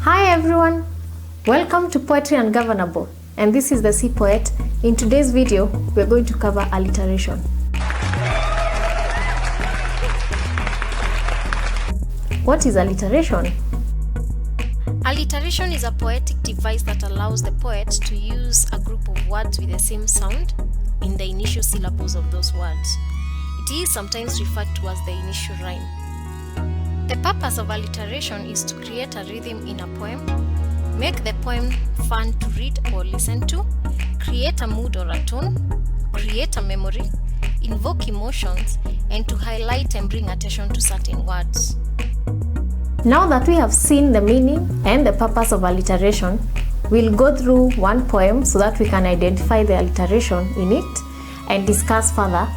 Hi everyone, welcome to Poetry Ungovernable, and this is the Sea Poet. In today's video, we're going to cover alliteration. What is alliteration? Alliteration is a poetic device that allows the poet to use a group of words with the same sound in the initial syllables of those words. It is sometimes referred to as the initial rhyme. The purpose of alliteration is to create a rhythm in a poem, make the poem fun to read or listen to, create a mood or a tone, create a memory, invoke emotions, and to highlight and bring attention to certain words. Now that we have seen the meaning and the purpose of alliteration, we'll go through one poem so that we can identify the alliteration in it and discuss further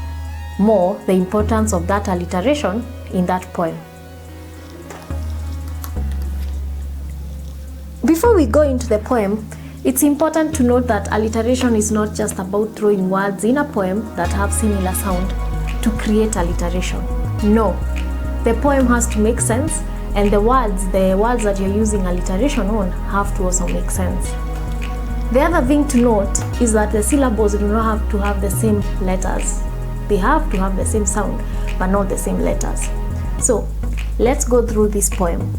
more the importance of that alliteration in that poem. Before we go into the poem, it's important to note that alliteration is not just about throwing words in a poem that have similar sound to create alliteration. No, the poem has to make sense, and the words that you're using alliteration on have to also make sense. The other thing to note is that the syllables do not have to have the same letters. They have to have the same sound, but not the same letters. So, let's go through this poem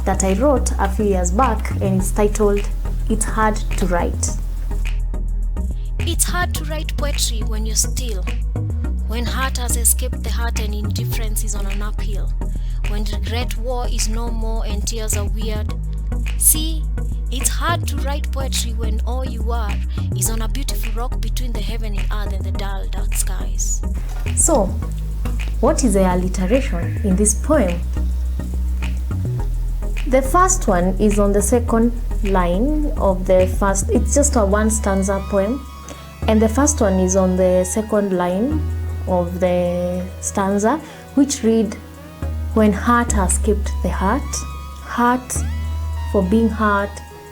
that I wrote a few years back, and it's titled, It's Hard to Write. It's hard to write poetry when you're still, when heart has escaped the heart and indifference is on an uphill, when regret war is no more and tears are weird. See, it's hard to write poetry when all you are is on a beautiful rock between the heaven and earth and the dull dark skies. So, what is the alliteration in this poem? The first one is on the second line of the first, it's just a one stanza poem, and the first one is on the second line of the stanza, which read, when heart has skipped the heart, heart for being heart,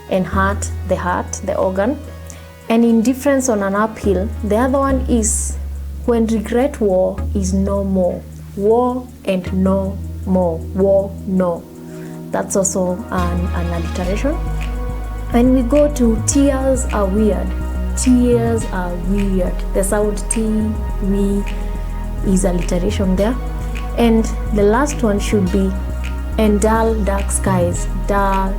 and heart, the organ, and indifference on an uphill. The other one is, when regret war is no more, war and no more, war, no. That's also an alliteration. When we go to tears are weird, tears are weird. The sound T, we is alliteration there. And the last one should be, and dull dark skies, dull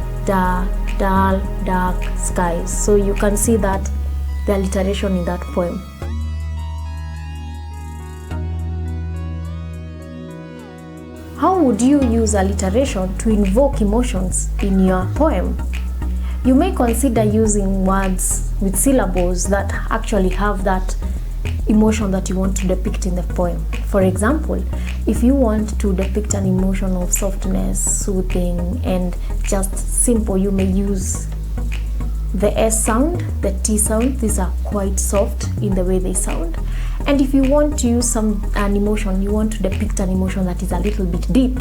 dark skies. So you can see that the alliteration in that poem. How would you use alliteration to invoke emotions in your poem? You may consider using words with syllables that actually have that emotion that you want to depict in the poem. For example, if you want to depict an emotion of softness, soothing, and just simple, you may use the S sound, the T sound. These are quite soft in the way they sound. And if you want to use an emotion, you want to depict an emotion that is a little bit deep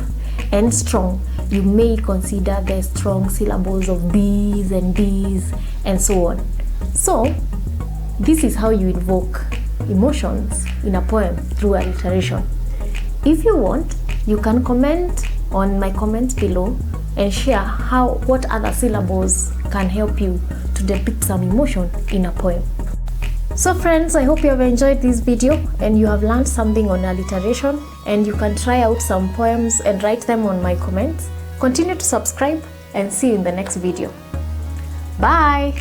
and strong, you may consider the strong syllables of B's and D's and so on. So, this is how you invoke emotions in a poem through alliteration. If you want, you can comment on my comments below and share what other syllables can help you to depict some emotion in a poem. So friends, I hope you have enjoyed this video and you have learned something on alliteration, and you can try out some poems and write them on my comments. Continue to subscribe and see you in the next video. Bye!